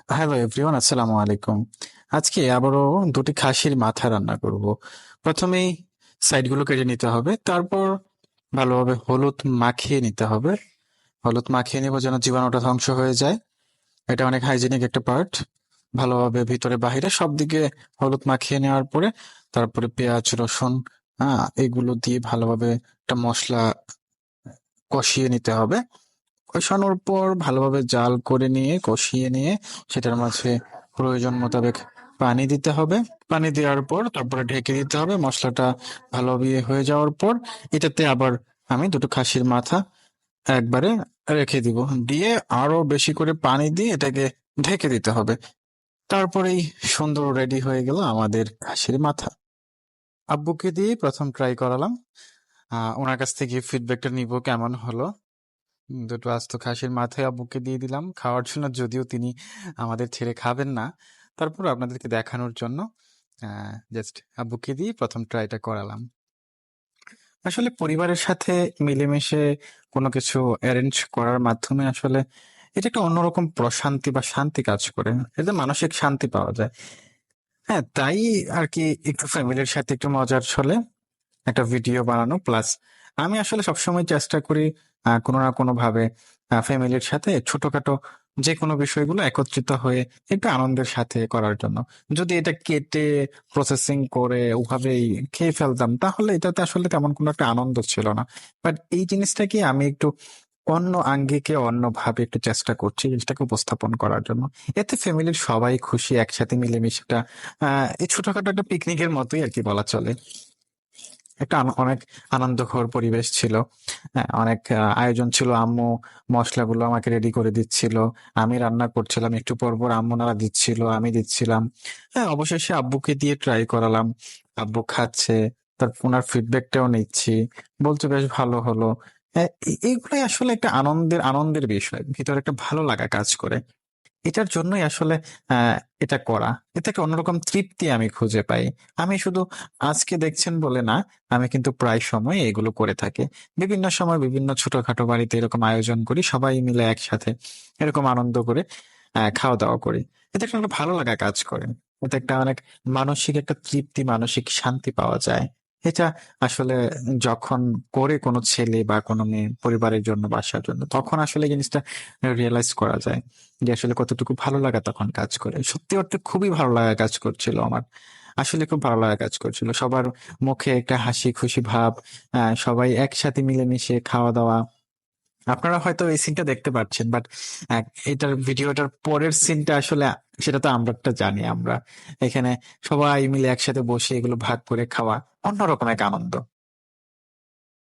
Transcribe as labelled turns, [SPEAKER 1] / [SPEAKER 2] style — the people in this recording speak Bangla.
[SPEAKER 1] হ্যালো এভরিওয়ান, আসসালামু আলাইকুম। আজকে আবারও দুটি খাসির মাথা রান্না করব। প্রথমেই সাইডগুলো কেটে নিতে হবে, তারপর ভালোভাবে হলুদ মাখিয়ে নিতে হবে। হলুদ মাখিয়ে নেব যেন জীবাণুটা ধ্বংস হয়ে যায়। এটা অনেক হাইজেনিক একটা পার্ট। ভালোভাবে ভিতরে বাহিরে সব দিকে হলুদ মাখিয়ে নেওয়ার পরে তারপরে পেঁয়াজ রসুন, এগুলো দিয়ে ভালোভাবে একটা মশলা কষিয়ে নিতে হবে। কষানোর পর ভালোভাবে জাল করে নিয়ে কষিয়ে নিয়ে সেটার মাঝে প্রয়োজন মোতাবেক পানি দিতে হবে। পানি দেওয়ার পর তারপরে ঢেকে দিতে হবে। মশলাটা ভালোভাবে হয়ে যাওয়ার পর এটাতে আবার আমি দুটো খাসির মাথা একবারে রেখে দিব, দিয়ে আরো বেশি করে পানি দিয়ে এটাকে ঢেকে দিতে হবে। তারপরেই সুন্দর রেডি হয়ে গেল আমাদের খাসির মাথা। আব্বুকে দিয়ে প্রথম ট্রাই করালাম। ওনার কাছ থেকে ফিডব্যাকটা নিব কেমন হলো। দুটো আস্ত খাসির মাথায় আব্বুকে দিয়ে দিলাম খাওয়ার জন্য, যদিও তিনি আমাদের ছেড়ে খাবেন না। তারপর আপনাদেরকে দেখানোর জন্য জাস্ট আব্বুকে দিয়ে প্রথম ট্রাইটা করালাম। আসলে পরিবারের সাথে মিলেমিশে কোনো কিছু অ্যারেঞ্জ করার মাধ্যমে আসলে এটা একটা অন্যরকম প্রশান্তি বা শান্তি কাজ করে। এতে মানসিক শান্তি পাওয়া যায়। হ্যাঁ, তাই আর কি একটু ফ্যামিলির সাথে একটু মজার ছলে একটা ভিডিও বানানো, প্লাস আমি আসলে সবসময় চেষ্টা করি কোনো না কোনো ভাবে ফ্যামিলির সাথে ছোটখাটো যে কোনো বিষয়গুলো একত্রিত হয়ে একটু আনন্দের সাথে করার জন্য। যদি এটা কেটে প্রসেসিং করে ওভাবেই খেয়ে ফেলতাম তাহলে এটাতে আসলে তেমন কোনো একটা আনন্দ ছিল না। বাট এই জিনিসটাকে আমি একটু অন্য আঙ্গিকে অন্যভাবে একটু চেষ্টা করছি জিনিসটাকে উপস্থাপন করার জন্য। এতে ফ্যামিলির সবাই খুশি, একসাথে মিলেমিশে একটা এই ছোটখাটো একটা পিকনিকের মতোই আর কি বলা চলে। একটা অনেক আনন্দঘর পরিবেশ ছিল। হ্যাঁ, অনেক আয়োজন ছিল। আম্মু মশলাগুলো আমাকে রেডি করে দিচ্ছিল, আমি রান্না করছিলাম, একটু পর পর আম্মু নাড়া দিচ্ছিল, আমি দিচ্ছিলাম। হ্যাঁ, অবশেষে আব্বুকে দিয়ে ট্রাই করালাম। আব্বু খাচ্ছে, তার ওনার ফিডব্যাকটাও নিচ্ছি, বলছে বেশ ভালো হলো। এইগুলাই আসলে একটা আনন্দের আনন্দের বিষয়, ভিতরে একটা ভালো লাগা কাজ করে। এটার জন্যই আসলে আহ এটা করা, এ থেকে অন্যরকম তৃপ্তি আমি খুঁজে পাই। আমি শুধু আজকে দেখছেন বলে না, আমি কিন্তু প্রায় সময় এগুলো করে থাকি। বিভিন্ন সময় বিভিন্ন ছোটখাটো বাড়িতে এরকম আয়োজন করি, সবাই মিলে একসাথে এরকম আনন্দ করে খাওয়া দাওয়া করি। এতে একটা ভালো লাগা কাজ করে। এতে একটা অনেক মানসিক একটা তৃপ্তি, মানসিক শান্তি পাওয়া যায়। এটা আসলে যখন করে কোনো ছেলে বা কোনো মেয়ে পরিবারের জন্য, বাসার জন্য, তখন আসলে জিনিসটা রিয়েলাইজ করা যায় যে আসলে কতটুকু ভালো লাগা তখন কাজ করে। সত্যি অর্থে খুবই ভালো লাগা কাজ করছিল আমার। আসলে খুব ভালো লাগা কাজ করছিল, সবার মুখে একটা হাসি খুশি ভাব, সবাই একসাথে মিলেমিশে খাওয়া দাওয়া। আপনারা হয়তো এই সিনটা দেখতে পাচ্ছেন, বাট এটার ভিডিওটার পরের সিনটা আসলে সেটা তো আমরা একটা জানি। আমরা এখানে সবাই মিলে একসাথে বসে এগুলো ভাগ করে খাওয়া অন্যরকম এক আনন্দ।